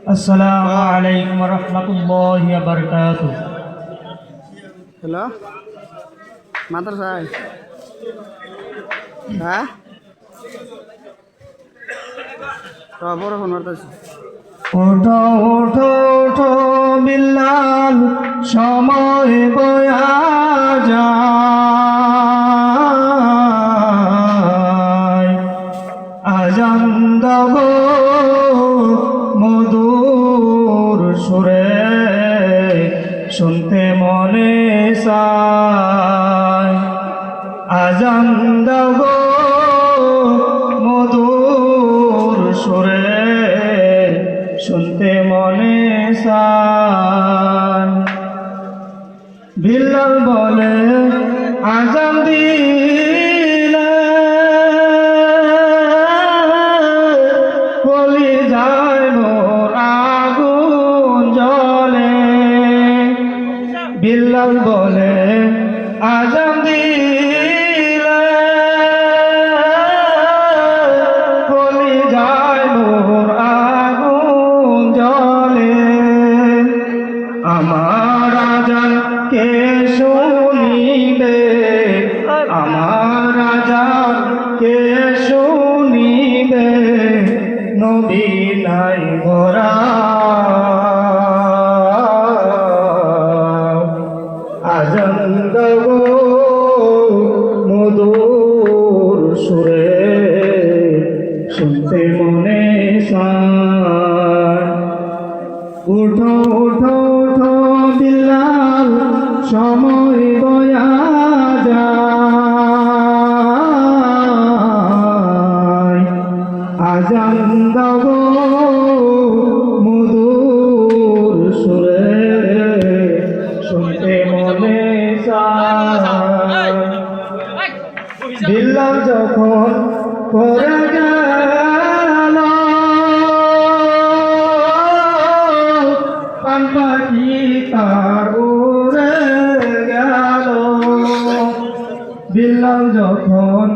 Assalamualaikum warahmatullahi wabarakatuh. Halo, matur saya. Hah? Kabar honor tas. ওঠো ওঠো ওঠো বিল্লাল, সময় বয়া যায়। আজান দাও মধুর সুরে, শুনতে মনে চায়। আজান দাও মধুর সুরে, শুনতে মনে চায়। বিল্লাল বলে আজান দিলে বলি যায় মোর আগুন জ্বলে। বিল্লাল বলে আজান দিলে বলি যায় মোর আগুন জ্বলে। আমার আজান কে শুনিবে, আমার আজান কে শুনিবে, নবী নাই ঘোরা। আজান দাও মধুর সুরে, শুনতে মনে চায়। উঠো উঠো উঠো বিল্লাল, সময় বয়া যায়। আজান দাও মধুর সুরে, শুনতে মনে চায়। বিল্লাল যখন পড়ে গেল, পাখি তার উড়ে গেল। বিল্লাল যখন